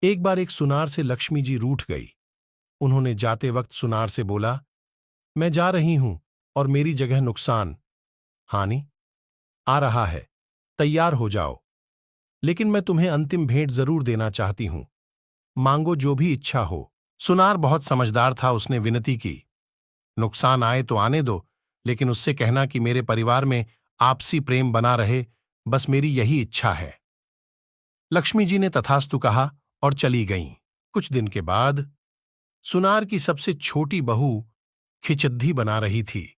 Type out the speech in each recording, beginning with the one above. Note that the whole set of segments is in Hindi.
एक बार एक सुनार से लक्ष्मी जी रूठ गई। उन्होंने जाते वक्त सुनार से बोला, मैं जा रही हूं और मेरी जगह नुकसान हानि आ रहा है, तैयार हो जाओ। लेकिन मैं तुम्हें अंतिम भेंट जरूर देना चाहती हूं, मांगो जो भी इच्छा हो। सुनार बहुत समझदार था, उसने विनती की, नुकसान आए तो आने दो, लेकिन उससे कहना कि मेरे परिवार में आपसी प्रेम बना रहे, बस मेरी यही इच्छा है। लक्ष्मी जी ने तथास्तु कहा और चली गईं। कुछ दिन के बाद सुनार की सबसे छोटी बहू खिचद्दी बना रही थी।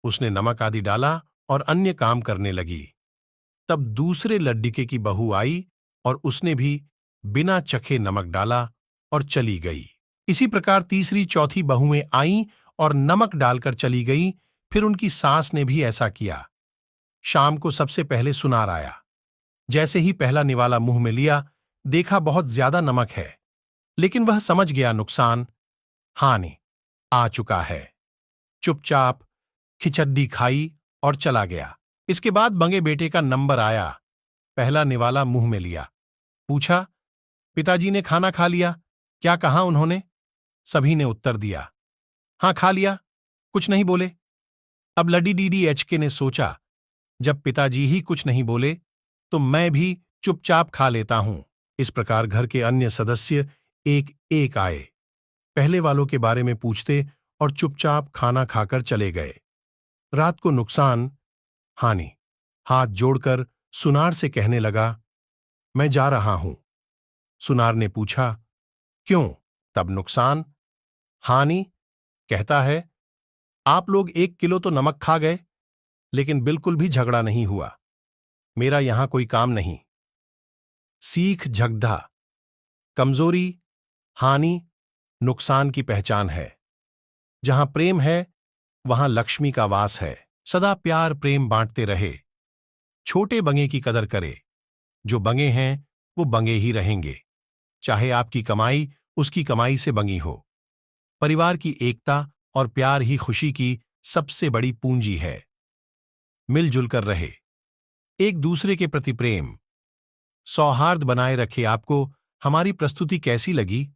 उसने नमक आदि डाला और अन्य काम करने लगी। तब दूसरे लड्डिके की बहू आई और उसने भी बिना चखे नमक डाला और चली गई। इसी प्रकार तीसरी चौथी बहुएं आईं और नमक डालकर चली गईं। फिर उनकी सास ने भी ऐसा किया। शाम को सबसे पहले सुनार आया। जैसे ही पहला निवाला मुंह में लिया, देखा बहुत ज्यादा नमक है, लेकिन वह समझ गया नुकसान हानि आ चुका है। चुपचाप खिचड्डी खाई और चला गया। इसके बाद बंगे बेटे का नंबर आया। पहला निवाला मुंह में लिया, पूछा, पिताजी ने खाना खा लिया, क्या कहा उन्होंने? सभी ने उत्तर दिया, हां खा लिया, कुछ नहीं बोले। अब लडी डीडी एचके ने सोचा, जब पिताजी ही कुछ नहीं बोले तो मैं भी चुपचाप खा लेता हूं। इस प्रकार घर के अन्य सदस्य एक एक आए, पहले वालों के बारे में पूछते और चुपचाप खाना खाकर चले गए। रात को नुकसान हानि हाथ जोड़कर सुनार से कहने लगा, मैं जा रहा हूं। सुनार ने पूछा, क्यों? तब नुकसान हानि कहता है, आप लोग 1 किलो तो नमक खा गए, लेकिन बिल्कुल भी झगड़ा नहीं हुआ। मेरा यहां कोई काम नहीं। सीख झगड़ा कमजोरी हानि नुकसान की पहचान है। जहां प्रेम है वहां लक्ष्मी का वास है। सदा प्यार प्रेम बांटते रहे। छोटे बंगे की कदर करे। जो बंगे हैं वो बंगे ही रहेंगे, चाहे आपकी कमाई उसकी कमाई से बंगी हो। परिवार की एकता और प्यार ही खुशी की सबसे बड़ी पूंजी है। मिलजुल कर रहे, एक दूसरे के प्रति प्रेम सौहार्द बनाए रखे। आपको हमारी प्रस्तुति कैसी लगी?